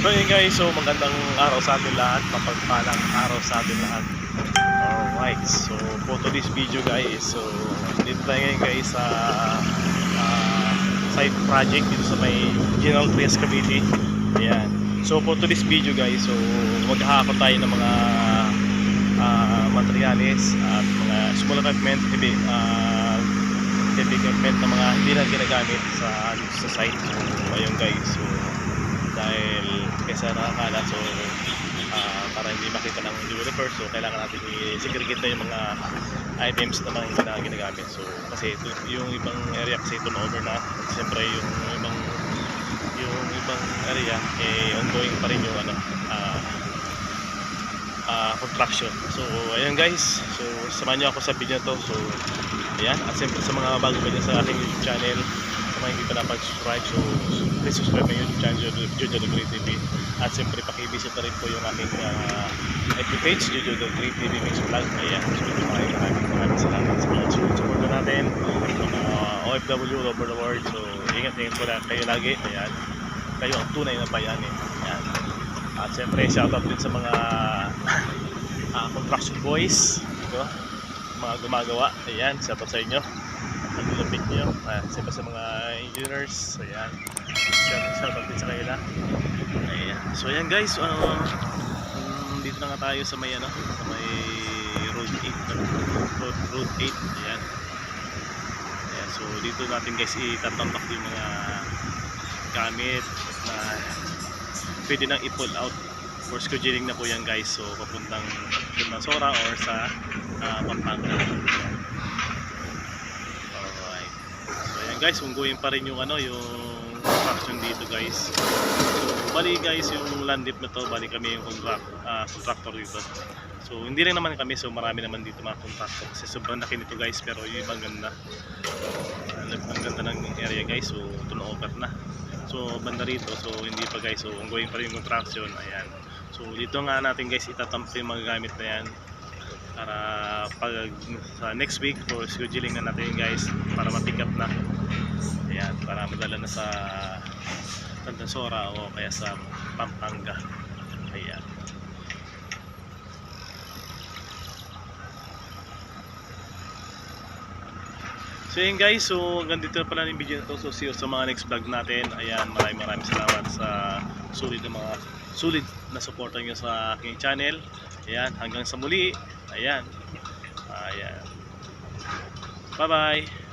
So yun guys, so magandang araw sa atin lahat, mapagpalang araw sa atin lahat. Alright, so for today's video guys, so dito tayo ngayon guys sa side project dito sa may General Trias Cavite. Ayan, so for today's video guys, so maghahakot tayo ng mga materials at mga small equipment, heavy equipment na mga hindi na ginagamit sa site. So ayun guys, so dahil kaysa nakakala, so para hindi makita ng developer, so kailangan natin i-segregate na yung mga items na mga hindi na ginagamit. So kasi ito, yung ibang area kasi ito na-over na, siyempre yung ibang area ongoing pa rin yung construction. So ayan guys, so samahan nyo ako sa video to. So ayan, at siyempre sa mga bago pa dyan sa aking YouTube channel, sa mga hindi pa napag-subscribe, so please subscribe my YouTube channel, Jojo The Great TV. At siyempre pakivisit na rin po yung aking FB page, Jojo The Great TV Mix Vlog. Ayan, so maraming salamat sa mga support natin, mga OFW all over the world. So ingat po na kayo lagi. Ayan, kayo ang tunay na bayani. Ayan. At siyempre shoutout din sa mga construction boys, diba? Mga gumagawa. Ayan, shoutout sa inyo. Ang lupit nyo. Siyempre sa mga engineers. Ayan, shoutout din sa kanila. Ayan. So ayan guys, dito na nga tayo sa may sa may road 8. Road 8. Ayan. Ayan, so dito natin guys itatambak yung mga gamit na pwede nang i-pull out for scheduling na po yan guys. So papuntang Sora or sa Pampanga. Alright, so ayan guys, ungguin pa rin yung yung construction dito guys. So bali guys, yung land dip na to, bali kami yung contractor dito. So hindi rin naman kami, so marami naman dito mga contractor kasi sobrang laki nito guys, pero yung ibang ganda. Ang ganda ng area guys, so ito na over na. So banda rito, so hindi pa guys, so ongoing pa rin yung construction. Ayan, so dito nga natin guys itatamp yung mga gamit na yan para pag sa next week for scheduling na natin guys, para ma-pick up na. Ayan, para madala na sa Sora o kaya sa Pampanga. Ayan. So yun guys, so hanggang dito na pala yung video na to. So see you sa mga next vlog natin. Ayan, maraming salamat sa sulit na supportan nyo sa aking channel. Ayan, hanggang sa muli. Ayan. Ayan. Bye bye.